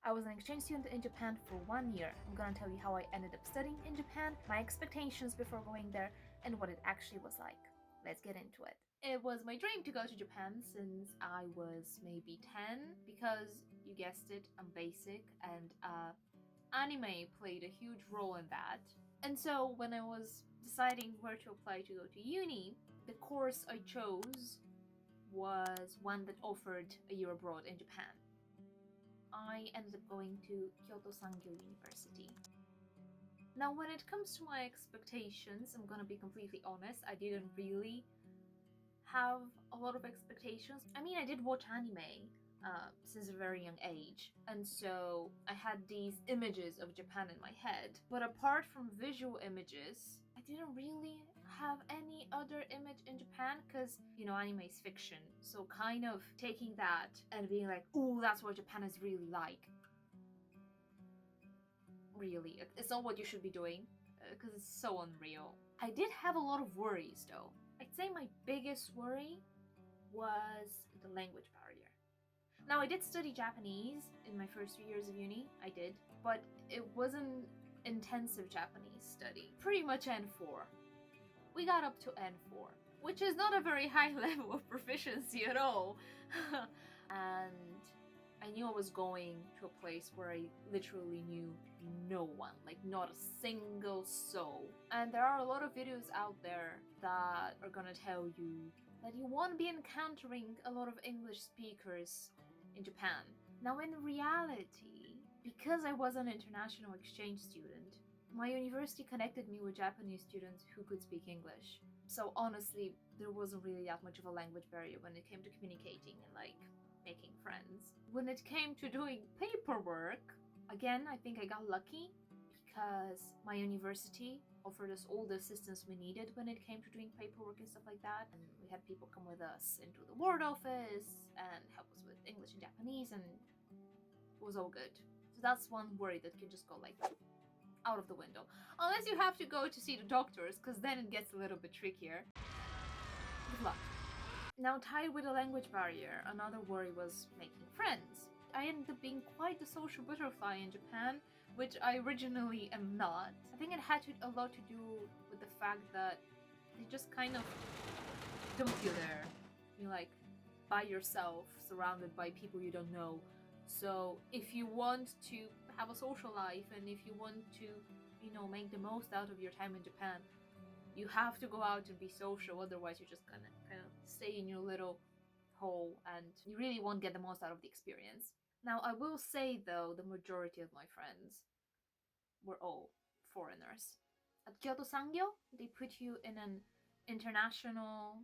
I was an exchange student in Japan for 1 year. I'm gonna tell you how I ended up studying in Japan, my expectations before going there, and what it actually was like. Let's get into it. It was my dream to go to Japan since I was maybe 10 because, you guessed it, I'm basic and anime played a huge role in that. And so when I was deciding where to apply to go to uni, the course I chose was one that offered a year abroad in Japan. I ended up going to Kyoto Sangyo University. Now, when it comes to my expectations, I'm gonna be completely honest, I didn't really have a lot of expectations. I mean, I did watch anime since a very young age, and so I had these images of Japan in my head. But apart from visual images, I didn't really have any other image in Japan because, anime is fiction. So kind of taking that and being like, ooh, that's what Japan is really like. Really, it's not what you should be doing because it's so unreal. I did have a lot of worries though. I'd say my biggest worry was the language barrier. Now, I did study Japanese in my first 3 years of uni, I did, but it wasn't intensive Japanese study. Pretty much N4. We got up to N4, which is not a very high level of proficiency at all. And I knew I was going to a place where I literally knew no one, like not a single soul. And there are a lot of videos out there that are gonna tell you that you won't be encountering a lot of English speakers in Japan. Now, in reality, because I was an international exchange student, my university connected me with Japanese students who could speak English. So honestly, there wasn't really that much of a language barrier when it came to communicating and making friends. When it came to doing paperwork, again, I think I got lucky because my university offered us all the assistance we needed when it came to doing paperwork and stuff like that. And we had people come with us into the ward office and help us with English and Japanese, and it was all good. So that's one worry that can just go like out of the window. Unless you have to go to see the doctors, because then it gets a little bit trickier. Good luck. Now, tied with a language barrier, another worry was making friends. I ended up being quite the social butterfly in Japan, which I originally am not. I think it had a lot to do with the fact that they just kind of dump you there. You're like by yourself, surrounded by people you don't know. So if you want to have a social life and if you want to, make the most out of your time in Japan, you have to go out and be social, otherwise you're just gonna kind of stay in your little hole and you really won't get the most out of the experience. Now, I will say though, the majority of my friends were all foreigners. At Kyoto Sangyo, they put you in an international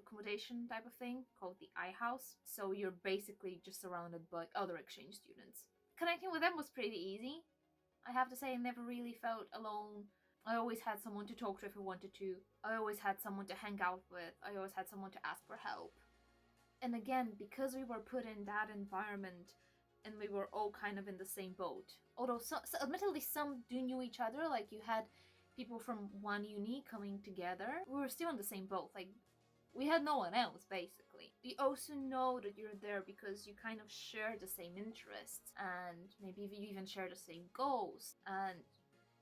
accommodation type of thing called the iHouse, so you're basically just surrounded by other exchange students. Connecting with them was pretty easy. I have to say, I never really felt alone. I always had someone to talk to if I wanted to. I always had someone to hang out with. I always had someone to ask for help. And again, because we were put in that environment and we were all kind of in the same boat. Although, so admittedly, some do knew each other, like you had people from one uni coming together. We were still in the same boat, like we had no one else, basically. You also know that you're there because you kind of share the same interests and maybe you even share the same goals and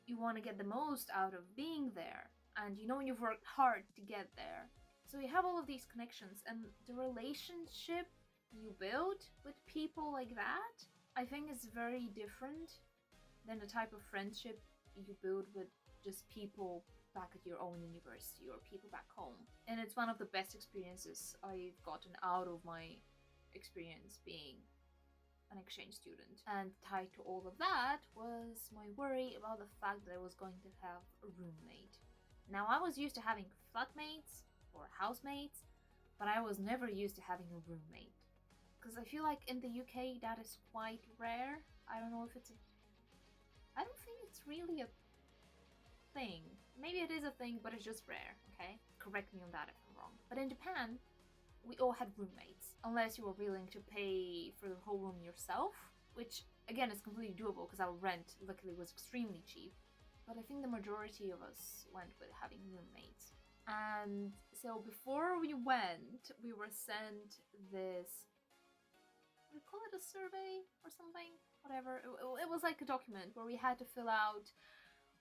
you want to get the most out of being there and you've worked hard to get there. So you have all of these connections and the relationship you build with people like that, I think is very different than the type of friendship you build with just people back at your own university or people back home. And it's one of the best experiences I've gotten out of my experience being an exchange student. And tied to all of that was my worry about the fact that I was going to have a roommate. Now, I was used to having flatmates or housemates, but I was never used to having a roommate. Because I feel like in the UK that is quite rare. I don't know if I don't think it's really a thing. Maybe it is a thing, but it's just rare, okay? Correct me on that if I'm wrong. But in Japan, we all had roommates, unless you were willing to pay for the whole room yourself, which again is completely doable because our rent luckily was extremely cheap. But I think the majority of us went with having roommates. And so before we went, we were sent this, we call it a survey or something, whatever. whatever. It was like a document where we had to fill out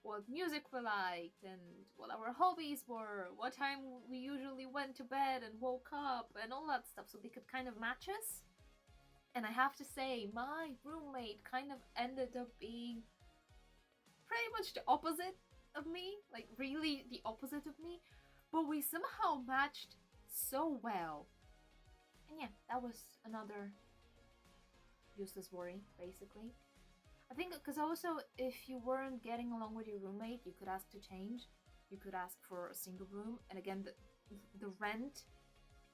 what music we liked and what our hobbies were, what time we usually went to bed and woke up, and all that stuff, so they could kind of match us. And I have to say, my roommate kind of ended up being pretty much the opposite of me, like really the opposite of me, but we somehow matched so well. And yeah, that was another useless worry, basically. I think because also if you weren't getting along with your roommate, you could ask to change. You could ask for a single room, and again, the rent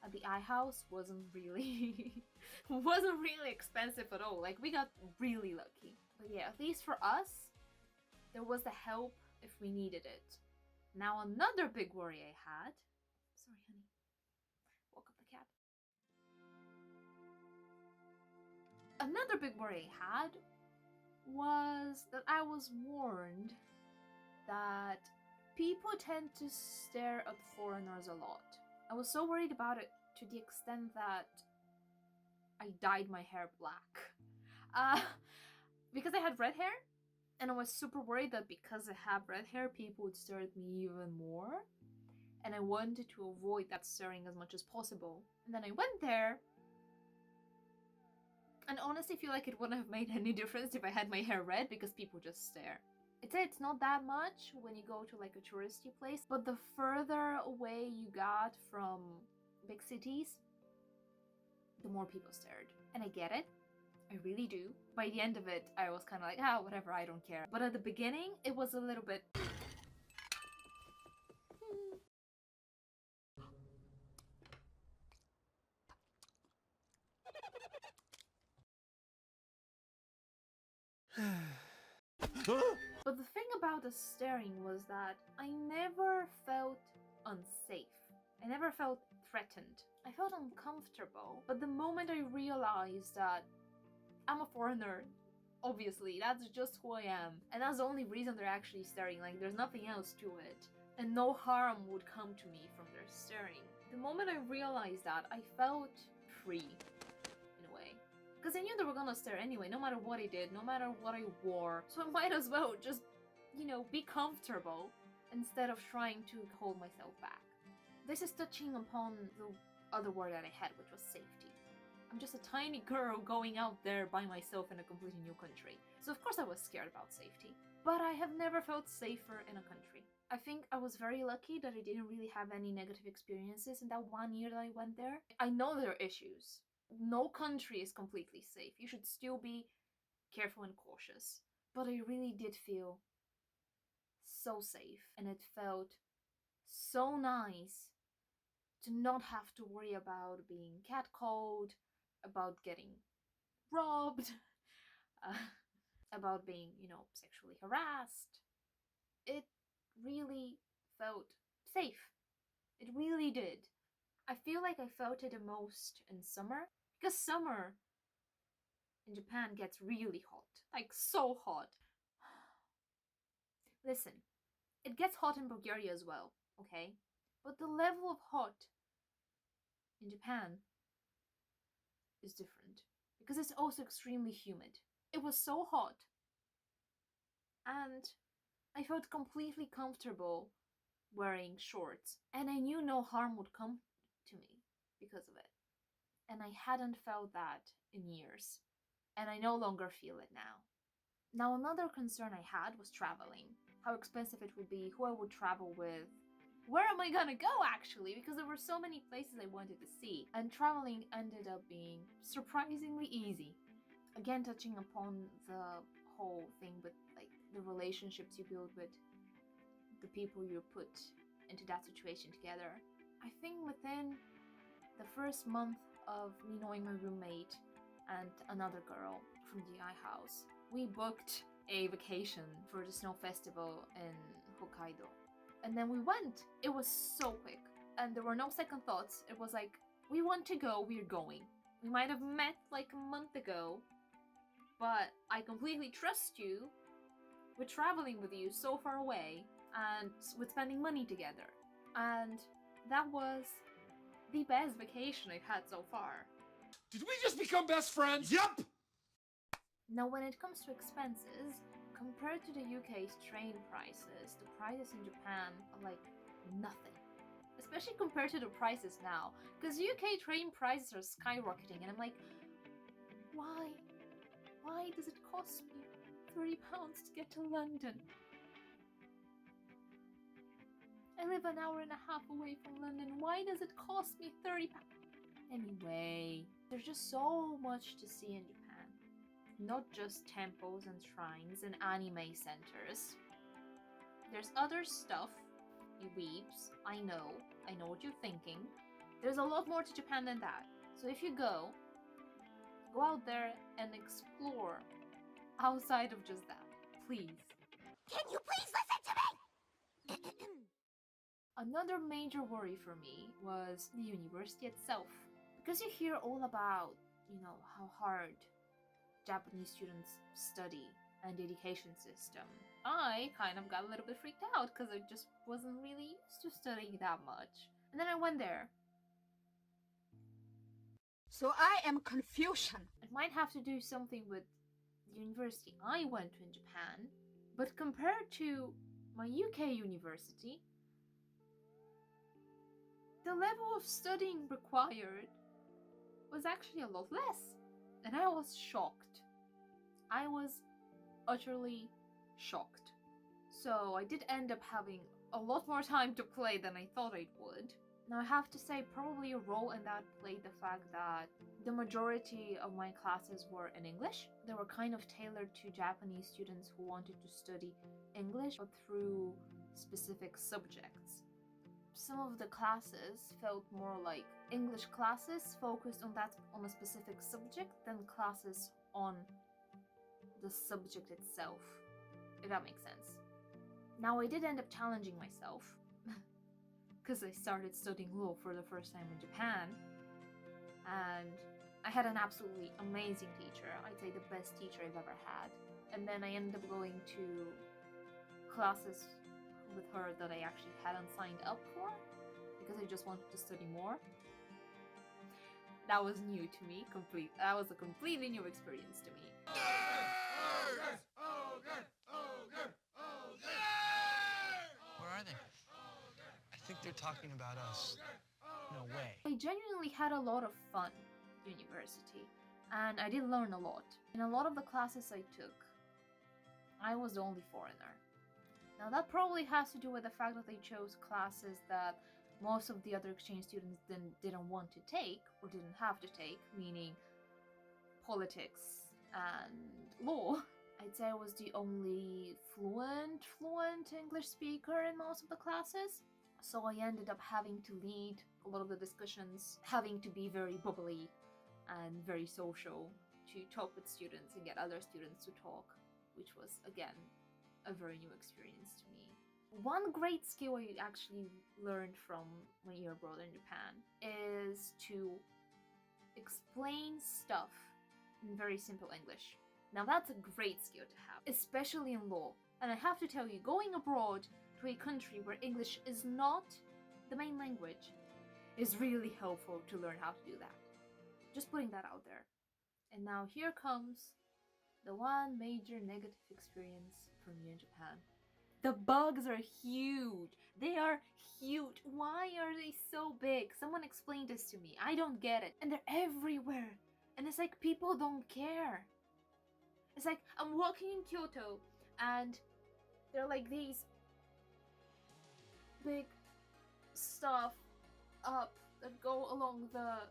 at the iHouse wasn't really expensive at all. Like, we got really lucky. But yeah, at least for us, there was the help if we needed it. Now another big worry I had. Sorry, honey. Woke up the cat. Another big worry I had was that I was warned that people tend to stare at foreigners a lot. I was so worried about it to the extent that I dyed my hair black. Because I had red hair, and I was super worried that because I have red hair, people would stare at me even more. And I wanted to avoid that staring as much as possible. And then I went there, and honestly feel like it wouldn't have made any difference if I had my hair red, because people just stare. I'd say it's not that much when you go to like a touristy place, but the further away you got from big cities, the more people stared. And I get it. I really do. By the end of it, I was kind of like, whatever, I don't care. But at the beginning, it was a little bit... But the thing about the staring was that I never felt unsafe. I never felt threatened. I felt uncomfortable. But the moment I realized that I'm a foreigner, obviously, that's just who I am. And that's the only reason they're actually staring. Like, there's nothing else to it. And no harm would come to me from their staring. The moment I realized that, I felt free. Because I knew they were gonna stare anyway, no matter what I did, no matter what I wore. So I might as well just, be comfortable instead of trying to hold myself back. This is touching upon the other word that I had, which was safety. I'm just a tiny girl going out there by myself in a completely new country. So of course I was scared about safety. But I have never felt safer in a country. I think I was very lucky that I didn't really have any negative experiences in that 1 year that I went there. I know there are issues. No country is completely safe. You should still be careful and cautious. But I really did feel so safe, and it felt so nice to not have to worry about being catcalled, about getting robbed, about being, sexually harassed. It really felt safe. It really did. I feel like I felt it the most in summer, because summer in Japan gets really hot, like so hot. Listen, it gets hot in Bulgaria as well, okay? But the level of hot in Japan is different, because it's also extremely humid. It was so hot, and I felt completely comfortable wearing shorts, and I knew no harm would come to me because of it. And I hadn't felt that in years, and I no longer feel it now. Now, another concern I had was traveling. How expensive it would be, who I would travel with, where am I gonna go actually, because there were so many places I wanted to see, and traveling ended up being surprisingly easy. Again, touching upon the whole thing with like the relationships you build with the people you put into that situation together. I think within the first month of me knowing my roommate and another girl from the iHouse, we booked a vacation for the snow festival in Hokkaido. And then we went. It was so quick. And there were no second thoughts. It was like, we want to go, we're going. We might have met like a month ago, but I completely trust you. We're traveling with you so far away, and with spending money together. And that was the best vacation I've had so far. Did we just become best friends? Yup! Now, when it comes to expenses, compared to the UK's train prices, the prices in Japan are like nothing. Especially compared to the prices now, because UK train prices are skyrocketing, and I'm like, why? Why does it cost me £30 to get to London? I live an hour and a half away from London. Why does it cost me £30? Anyway, there's just so much to see in Japan. Not just temples and shrines and anime centers. There's other stuff, you weebs. I know what you're thinking. There's a lot more to Japan than that. So if you go out there and explore outside of just that, please. Can you please listen to me? Another major worry for me was the university itself. Because you hear all about, how hard Japanese students study and the education system, I kind of got a little bit freaked out because I just wasn't really used to studying that much. And then I went there. So I am Confucian. It might have to do something with the university I went to in Japan, but compared to my UK university, the level of studying required was actually a lot less. And I was shocked. I was utterly shocked. So I did end up having a lot more time to play than I thought I would. Now I have to say probably a role in that played the fact that the majority of my classes were in English. They were kind of tailored to Japanese students who wanted to study English but through specific subjects. Some of the classes felt more like English classes focused on a specific subject than classes on the subject itself, if that makes sense. Now I did end up challenging myself because I started studying law for the first time in Japan, and I had an absolutely amazing teacher. I'd say the best teacher I've ever had. And then I ended up going to classes with her that I actually hadn't signed up for because I just wanted to study more. That was new to me. That was a completely new experience to me. Where are they? I think they're talking about us. No way. I genuinely had a lot of fun at university, and I did learn a lot. In a lot of the classes I took, I was the only foreigner. Now that probably has to do with the fact that they chose classes that most of the other exchange students didn't want to take or didn't have to take, meaning politics and law. I'd say I was the only fluent English speaker in most of the classes. So I ended up having to lead a lot of the discussions, having to be very bubbly and very social to talk with students and get other students to talk, which was, again, a very new experience to me. One great skill I actually learned from my year abroad in Japan is to explain stuff in very simple English. Now that's a great skill to have, especially in law. And I have to tell you, going abroad to a country where English is not the main language is really helpful to learn how to do that. Just putting that out there. And now here comes the one major negative experience for me in Japan. The bugs are huge. They are huge. Why are they so big? Someone explained this to me. I don't get it. And they're everywhere. And it's like people don't care. It's like I'm walking in Kyoto and there are like these big stuff up that go along the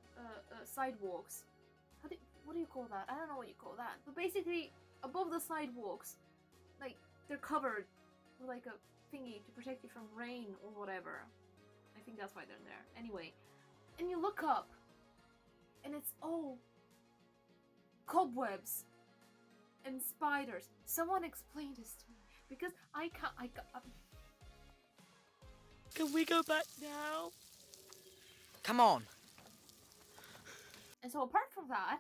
sidewalks. What do you call that? I don't know what you call that. But basically, above the sidewalks, like, they're covered with like a thingy to protect you from rain or whatever. I think that's why they're there. Anyway, and you look up, and it's all cobwebs and spiders. Someone explained this to me because I can't. Can we go back now? Come on. And so apart from that,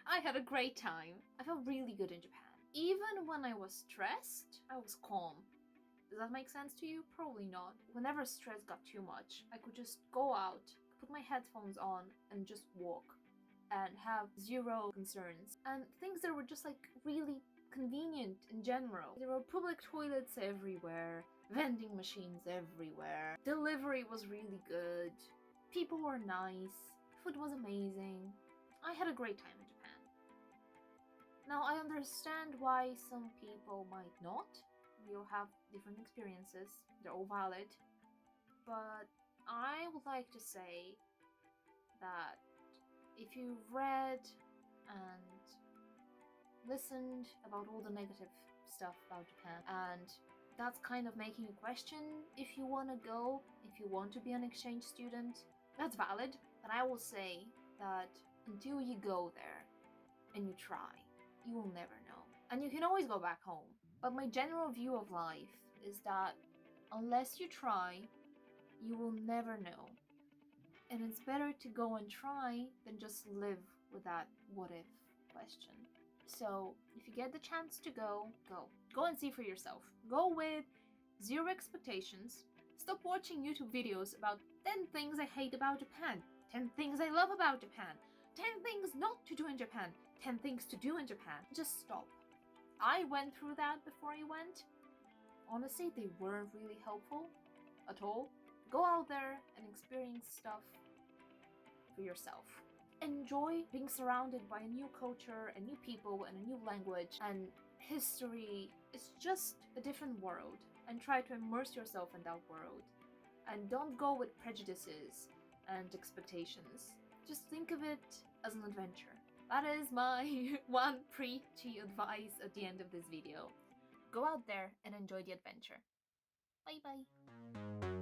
I had a great time. I felt really good in Japan. Even when I was stressed, I was calm. Does that make sense to you? Probably not. Whenever stress got too much, I could just go out, put my headphones on, and just walk. and have zero concerns, and things that were just like really convenient in general. There were public toilets everywhere, vending machines everywhere, delivery was really good, people were nice, food was amazing. I had a great time in Japan. Now, I understand why some people might not. We all have different experiences, they're all valid. But I would like to say that if you've read and listened about all the negative stuff about Japan, and that's kind of making you question if you want to go, if you want to be an exchange student, that's valid. But I will say that until you go there and you try, you will never know. And you can always go back home. But my general view of life is that unless you try, you will never know. And it's better to go and try than just live with that what if question. So if you get the chance to go, go. Go and see for yourself. Go with zero expectations. Stop watching YouTube videos about 10 things I hate about Japan, 10 things I love about Japan, 10 things not to do in Japan, 10 things to do in Japan. Just stop. I went through that before I went. Honestly, they weren't really helpful at all. Go out there and experience stuff for yourself. Enjoy being surrounded by a new culture and new people and a new language and history. It's just a different world, and try to immerse yourself in that world. And don't go with prejudices and expectations. Just think of it as an adventure. That is my one preachy advice at the end of this video. Go out there and enjoy the adventure. Bye bye.